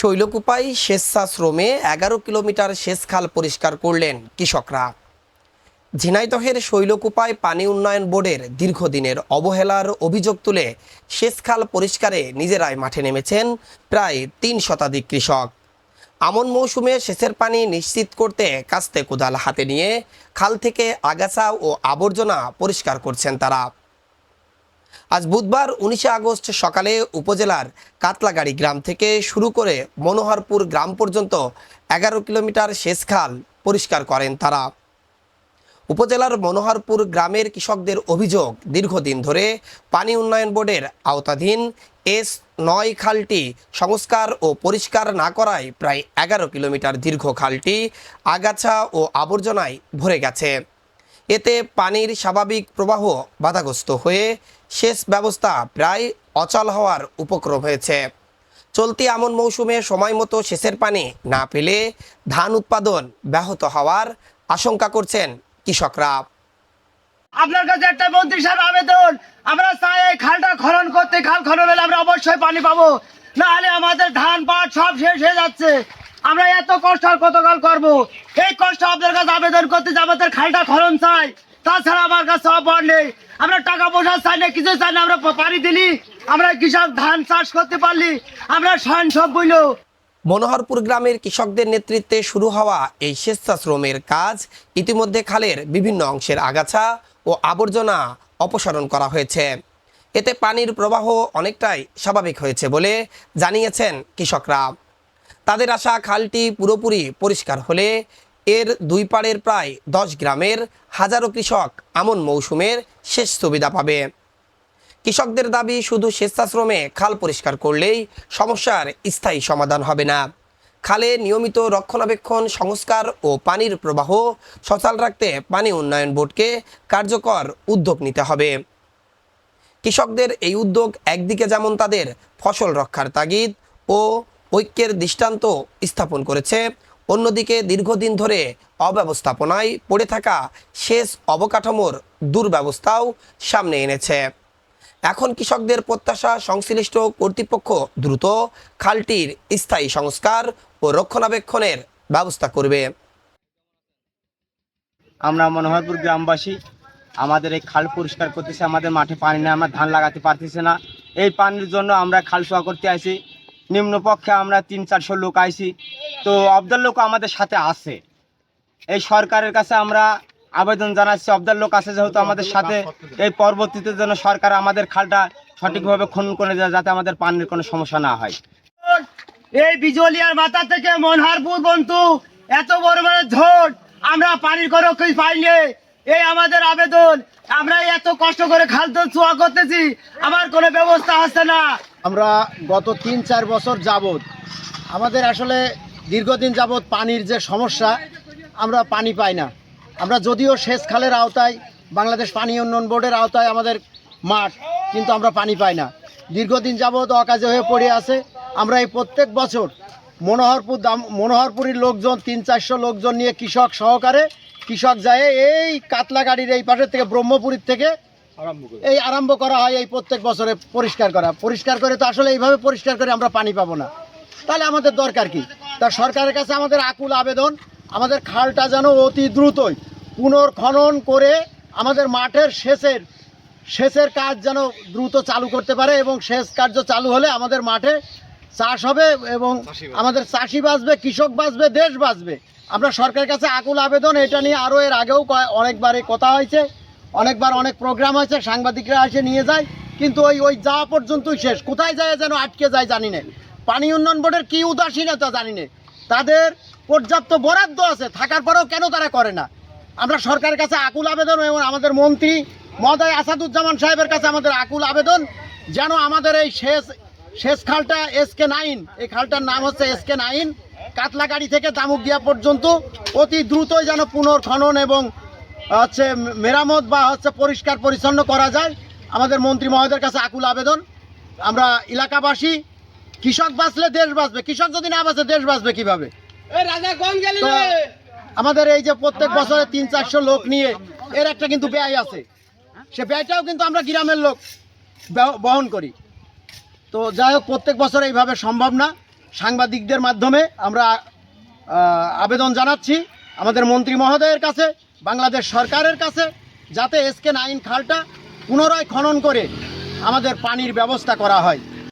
শৈলকুপায় স্বেচ্ছাশ্রমে ১১ kilometre সেচ খাল পরিষ্কার করলেন কৃষকরা। ঝিনাইদহের শৈলকুপায় পানি উন্নয়ন বোর্ডের দীর্ঘদিনের অবহেলার অভিযোগ তুলে সেচ খাল পরিষ্কারে নিজেরাই মাঠে নেমেছেন প্রায় ৩ শতাধিক কৃষক। আমন মৌসুমে সেচের পানি নিশ্চিত করতে কাস্তে কোদাল হাতে নিয়ে খাল থেকে আগাছা ও আবর্জনা পরিষ্কার করছেন তারা। আজ বুধবার ১৯ আগস্ট সকালে উপজেলার কাতলাগাড়ি গ্রাম থেকে শুরু করে মনোহরপুর গ্রাম পর্যন্ত ১১ কিলোমিটার সেচ খাল পরিষ্কার করেন তারা। উপজেলার মনোহরপুর গ্রামের কৃষকদের অভিযোগ, দীর্ঘদিন ধরে পানি উন্নয়ন বোর্ডের আওতাধীন S9 খালটি সংস্কার ও পরিষ্কার না করায় প্রায় ১১ কিলোমিটার দীর্ঘ খালটি আগাছা ও আবর্জনায় ভরে গেছে। এতে পানির স্বাভাবিক প্রবাহ বাধাগ্রস্ত হয়ে সেচ ব্যবস্থা প্রায় অচল হওয়ার উপক্রম হয়েছে। চলতি আমন মৌসুমে সময়মতো সেচের পানি না পেলে ধান উৎপাদন ব্যাহত হওয়ার আশঙ্কা করছেন কৃষকরা। আপনার কাছে একটা মন্ত্রী সাহেব আবেদন, আমরা চাই এই খালটা খনন করতে, খাল খনন হলে আমরা অবশ্যই পানি পাবো, না হলে আমাদের ধান পাট সব শেষ হয়ে যাচ্ছে। আমরা এত কষ্ট আর কতকাল করবো? এই কষ্ট আপনার কাছে আবেদন করতে যে আমাদের খালটা খনন চাই, তাছাড়া আমার কাছে অপর নেই। আমরা টাকা পয়সা চাই না, কিছু চাই না, আমরা পানি দিলি, আমরা কৃষক ধান চাষ করতে পারলি, আমরা স্বয়ং সব বইল। মনোহরপুর গ্রামের কৃষকদের নেতৃত্বে শুরু হওয়া এই স্বেচ্ছাশ্রমের কাজ ইতিমধ্যে খালের বিভিন্ন অংশের আগাছা ও আবর্জনা অপসারণ করা হয়েছে। এতে পানির প্রবাহ অনেকটাই স্বাভাবিক হয়েছে বলে জানিয়েছেন কৃষকরা। তাদের আশা, খালটি পুরোপুরি পরিষ্কার হলে এর দুই পাড়ের প্রায় 10 গ্রামের হাজারো কৃষক আমন মৌসুমের সেচ সুবিধা পাবে। কৃষকদের দাবি, শুধু স্বেচ্ছাশ্রমে খাল পরিষ্কার করলেই সমস্যার স্থায়ী সমাধান হবে না। খালে নিয়মিত রক্ষণাবেক্ষণ, সংস্কার ও পানির প্রবাহ সচল রাখতে পানি উন্নয়ন বোর্ডকে কার্যকর উদ্যোগ নিতে হবে। কৃষকদের এই উদ্যোগ একদিকে যেমন তাদের ফসল রক্ষার তাগিদ ও ঐক্যের দৃষ্টান্ত স্থাপন করেছে, অন্যদিকে দীর্ঘদিন ধরে অব্যবস্থাপনায় পড়ে থাকা সেচ অবকাঠামোর দুর্ব্যবস্থাও সামনে এনেছে। এখন কৃষকদের প্রত্যাশা, সংশ্লিষ্ট কর্তৃপক্ষ দ্রুত খালটির স্থায়ী সংস্কার ও রক্ষণাবেক্ষণের ব্যবস্থা করবে। আমরা মনোহরপুর গ্রামবাসী আমাদের এই খাল পরিষ্কার করতেছে, আমাদের মাঠে পানি নেই, আমরা ধান লাগাতে পারতেছি না। এই পানির জন্য আমরা খাল সোয়া করতে আইছি, নিম্নপক্ষে আমরা 300-400 লোক আইছি, তো অবদার লোক আমাদের সাথে আছে। এই সরকারের কাছে আমরা আবেদন জানাচ্ছি, অবদার লোক আছে যেহেতু আমাদের সাথে, এই পরবর্তীতে যেন সরকার আমাদের খালটা সঠিকভাবে খনন করে দেয়, যাতে আমাদের পানির কোনো সমস্যা না হয়। এই বিজলিয়ার মাথা থেকে মনোহরপুর বন্ধু এত বড় বড় ঝড়, আমরা পানির কোনো কিছু পাইনি। এই আমাদের আবেদন, আমরা এত কষ্ট করে খাল তো চোয়া করতেছি, আমার কোনো ব্যবস্থা হচ্ছে না। আমরা গত 3-4 বছর যাবৎ আমাদের আসলে দীর্ঘদিন যাবৎ পানির যে সমস্যা, আমরা পানি পাই না। আমরা যদিও সেচ খালের আওতায়, বাংলাদেশ পানি উন্নয়ন বোর্ডের আওতায় আমাদের মাঠ, কিন্তু আমরা পানি পাই না। দীর্ঘদিন যাবৎ অকাজে হয়ে পড়ে আছে। আমরা এই প্রত্যেক বছর মনোহরপুরের লোকজন, 300-400 লোকজন নিয়ে কৃষক সহকারে, কৃষক যায় এই কাতলাগাড়ির এই পাশের থেকে, ব্রহ্মপুরীর থেকে এই আরম্ভ করা হয় এই প্রত্যেক বছরে পরিষ্কার করে। তো আসলে এইভাবে পরিষ্কার করে আমরা পানি পাবো না, তাহলে আমাদের দরকার কি? তা সরকারের কাছে আমাদের আকুল আবেদন, আমাদের খালটা যেন অতি দ্রুতই পুনর্খনন করে আমাদের মাঠের সেচের কাজ যেন দ্রুত চালু করতে পারে, এবং সেচ কার্য চালু হলে আমাদের মাঠে চাষ হবে এবং আমাদের চাষি বাঁচবে, কৃষক বাঁচবে, দেশ বাঁচবে। আমরা সরকারের কাছে আকুল আবেদন। এটা নিয়ে আরও এর আগেও অনেকবারই কথা হয়েছে, অনেকবার অনেক প্রোগ্রাম হয়েছে, সাংবাদিকরা এসে নিয়ে যায়, কিন্তু ওই যাওয়া পর্যন্তই শেষ। কোথায় যায় যেন আটকে যায় জানি না। পানি উন্নয়ন বোর্ডের কী উদাসীনতা জানি না। তাদের পর্যাপ্ত বরাদ্দ আছে, থাকার পরেও কেন তারা করে না? আমরা সরকারের কাছে আকুল আবেদন, এবং আমাদের মন্ত্রী মহোদয় আসাদুজ্জামান সাহেবের কাছে আমাদের আকুল আবেদন, যেন আমাদের এই শেষ খালটা SK9, এই খালটার নাম হচ্ছে SK9, কাতলাগাড়ি থেকে দামুকদিয়া পর্যন্ত অতি দ্রুতই যেন পুনর্খনন এবং মেরামত বা পরিষ্কার পরিচ্ছন্ন করা যায়। আমাদের মন্ত্রী মহোদয়ের কাছে আকুল আবেদন। আমরা এলাকাবাসী, কৃষক বাঁচলে দেশ বাঁচবে, কৃষক যদি না বাঁচে দেশ বাঁচবে কীভাবে? আমাদের এই যে প্রত্যেক বছরে 300-400 লোক নিয়ে এর একটা কিন্তু ব্যয় আছে, সে ব্যয়টাও কিন্তু আমরা গ্রামের লোক বহন করি। তো যাই হোক, প্রত্যেক বছর এইভাবে সম্ভব না। সাংবাদিকদের মাধ্যমে আমরা আবেদন জানাচ্ছি আমাদের মন্ত্রী মহোদয়ের কাছে, বাংলাদেশ সরকারের কাছে, যাতে SK9 খালটা পুনরায় খনন করে আমাদের পানির ব্যবস্থা করা হয়।